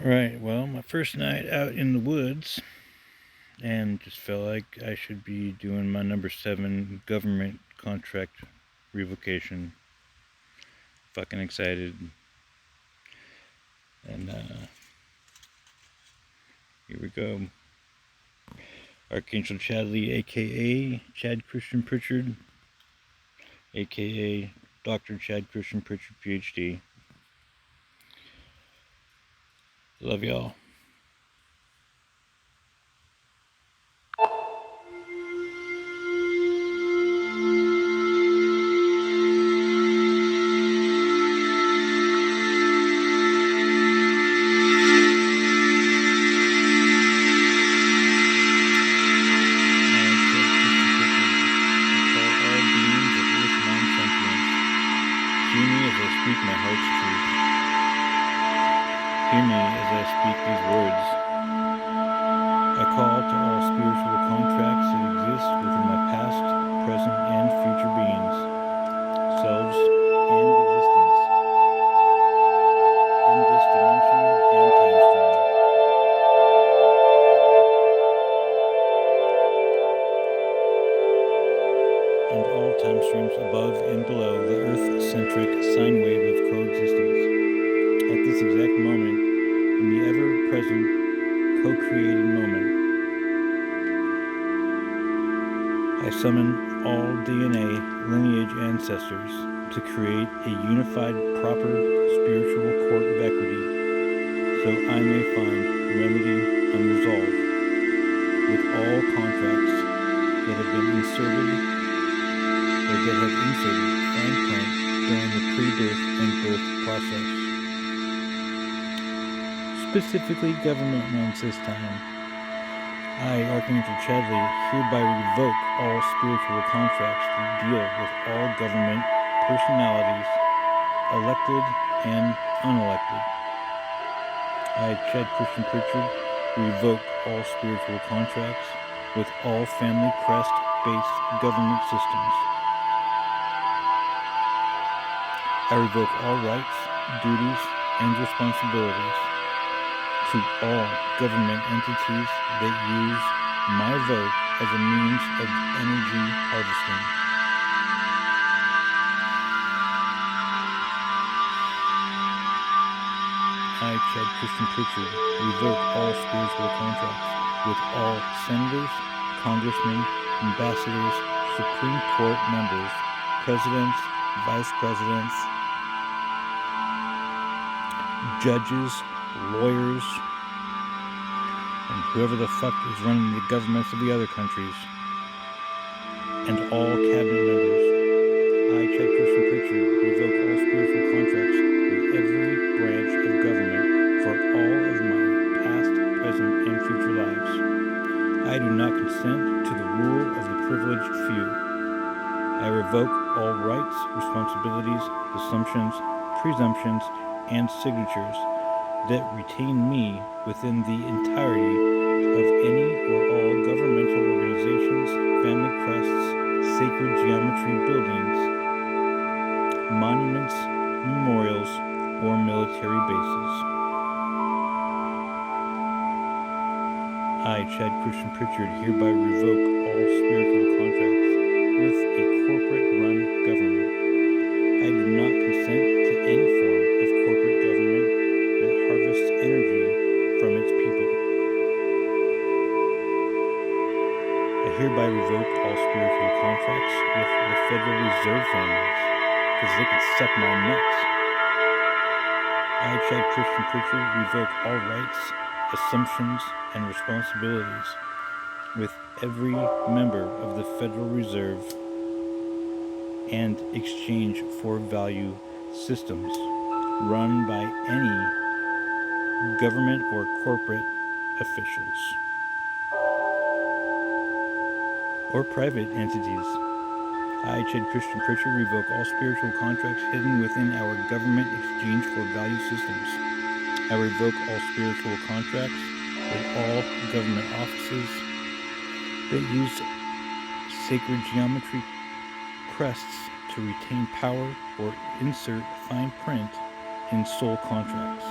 Alright, well, my first night out in the woods, and just felt like I should be doing my number 7 government contract revocation. Fucking excited. And here we go. Archangel Chadley, aka Chad Christian Pritchard, aka Dr. Chad Christian Pritchard, PhD. Love y'all. Hear me as I speak my heart's truth. Hear me as I speak these words. I call to all spiritual contracts that exist within my past, present, and future beings, selves, and existence, in this dimension and time stream. And all time streams above and below the Earth-centric sine wave of coexistence. At this exact moment, in the ever-present, co-creating moment, I summon all DNA lineage ancestors to create a unified, proper spiritual court of equity, so I may find remedy and resolve with all contracts that have been inserted or that have inserted fine print during the pre-birth and birth process. Specifically government ones this time. I, Archangel Chadley, hereby revoke all spiritual contracts that deal with all government personalities, elected and unelected. I, Chad Christian Pritchard, revoke all spiritual contracts with all family crest-based government systems. I revoke all rights, duties, and responsibilities to all government entities that use my vote as a means of energy harvesting. I, Chad Christian Pritchard, revoke all spiritual contracts with all senators, congressmen, ambassadors, Supreme Court members, presidents, vice presidents, judges, lawyers, and whoever the fuck is running the governments of the other countries, and all cabinet members. I, Chad Christian Pritchard, revoke all spiritual contracts with every branch of government for all of my past, present, and future lives. I do not consent to the rule of the privileged few. I revoke all rights, responsibilities, assumptions, presumptions, and signatures that retain me within the entirety of any or all governmental organizations, family crests, sacred geometry buildings, monuments, memorials, or military bases. I, Chad Christian Pritchard, hereby revoke all spiritual contracts with a corporate-run government. I do not consent to any form of corporate government that harvests energy from its people. I hereby revoke all spiritual contracts with the Federal Reserve families, because they can suck my nuts. I, Chad Christian Pritchard, revoke all rights, assumptions, and responsibilities with every member of the Federal Reserve and exchange for value systems run by any government or corporate officials or private entities. I, Chad Christian Pritchard, revoke all spiritual contracts hidden within our government exchange for value systems. I revoke all spiritual contracts with all government offices that use sacred geometry crests to retain power or insert fine print in soul contracts.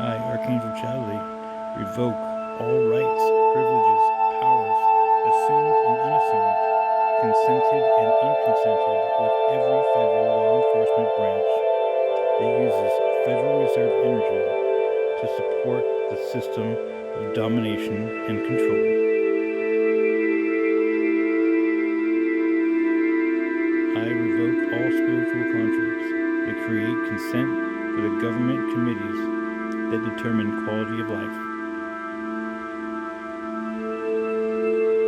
I, Archangel Chadley, revoke all rights, privileges, powers, assumed and unassumed, consented and unconsented with every federal law enforcement branch that uses Federal Reserve energy to support the system of domination and control. I revoke all spiritual contracts that create consent for the government committees that determine quality of life.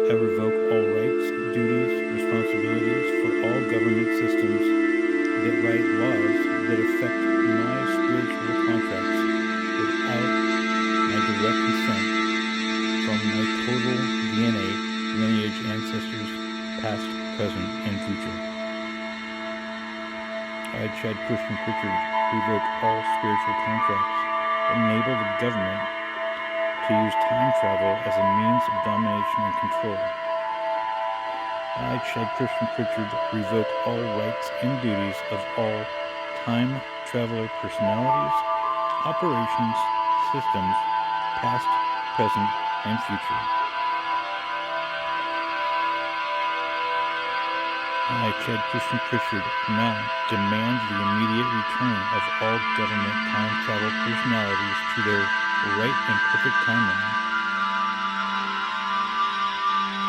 I revoke all rights, duties, responsibilities for all government systems that write laws that affect my spiritual contracts without my direct consent from my total DNA, lineage, ancestors, past, present, and future. I, Chad Christian Pritchard, revoke all spiritual contracts that enable the government to use time travel as a means of domination and control. I, Chad Christian Pritchard, revoke all rights and duties of all time traveler personalities, operations, systems, past, present, and future. I, Chad Christian Pritchard, now demand the immediate return of all government time travel personalities to their right and perfect timeline.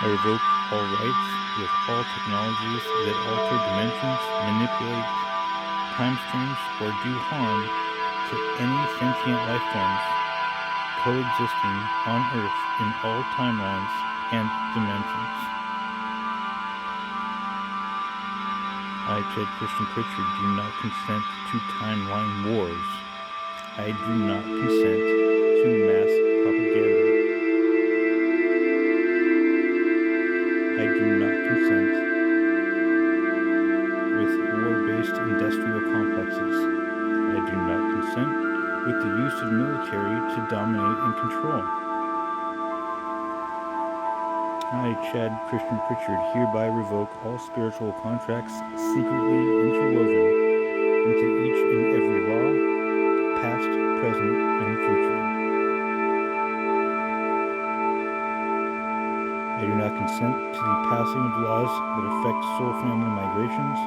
I revoke all rights with all technologies that alter dimensions, manipulate time streams, or do harm to any sentient life forms coexisting on Earth in all timelines and dimensions. I, Chad Christian Pritchard, do not consent to timeline wars. I do not consent to mass propaganda. I do not consent with war-based industrial complexes. I do not consent with the use of military to dominate and control. I, Chad Christian Pritchard, hereby revoke all spiritual contracts secretly interwoven into each and every law, past, present, and future. I do not consent to the passing of laws that affect soul family migrations,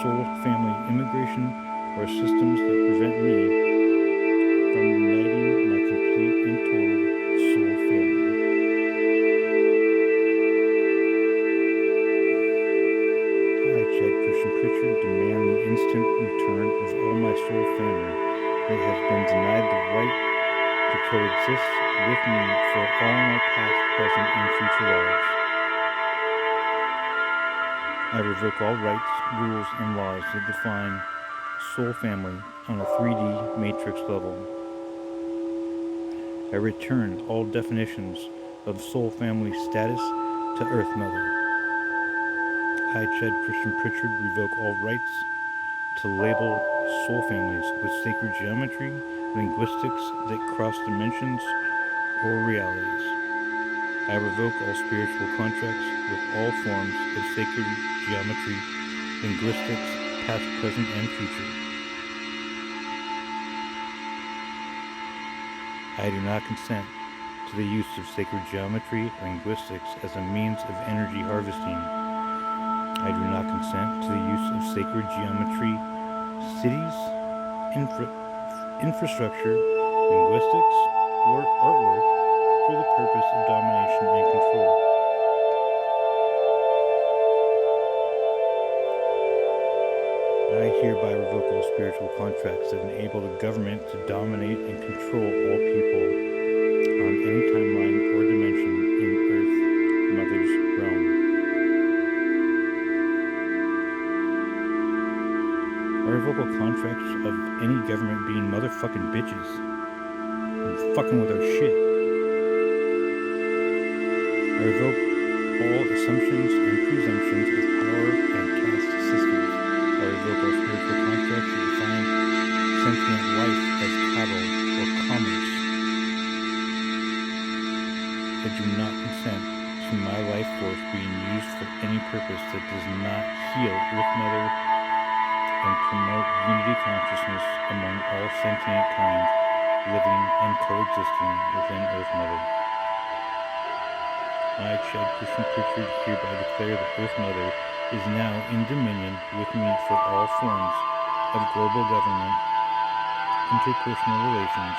soul family immigration, or systems that prevent me from uniting my complete and total soul family. I, Chad Christian Pritchard, demand the instant return of all my soul family that has been denied the right to coexist with me for all my past, present, and future lives. I revoke all rights, rules, and laws that define soul family on a 3D matrix level. I return all definitions of soul family status to Earth Mother. I, Chad Christian Pritchard, revoke all rights to label soul families with sacred geometry, linguistics that cross dimensions or realities. I revoke all spiritual contracts with all forms of sacred geometry, linguistics, past, present, and future. I do not consent to the use of sacred geometry, linguistics as a means of energy harvesting. I do not consent to the use of sacred geometry, cities, infrastructure, linguistics, or artwork for the purpose of domination and control. I hereby revoke all spiritual contracts that enable the government to dominate and control all people on any timeline or dimension in Earth Mother's realm. I revoke all contracts of any government being motherfucking bitches and fucking with our shit. I revoke all assumptions and presumptions of power and caste systems. I revoke all spiritual contracts that define sentient life as cattle or commerce. I do not consent to my life force being used for any purpose that does not heal Earth Mother and promote unity consciousness among all sentient kind. living and coexisting within Earth Mother. I, Chad Christian Pritchard, hereby declare that Earth Mother is now in dominion with me for all forms of global government, interpersonal relations,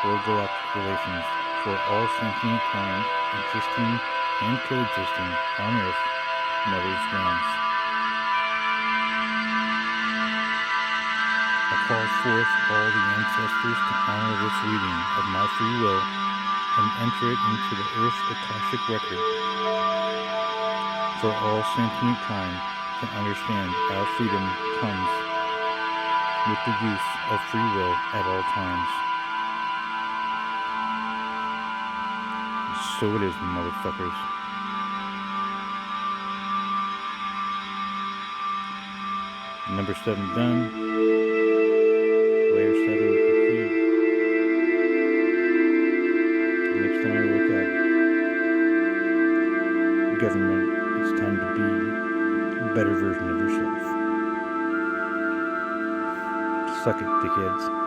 or galactic relations for all sentient kind existing and coexisting on Earth Mother's grounds. I call forth all the ancestors to honor this reading of my free will and enter it into the Earth's Akashic record for all sentient kind to understand our freedom comes with the use of free will at all times. So it is, motherfuckers. Number 7 done. Layer 7 complete. Next time I wake up, government, it's time to be a better version of yourself. Suck it, dickheads.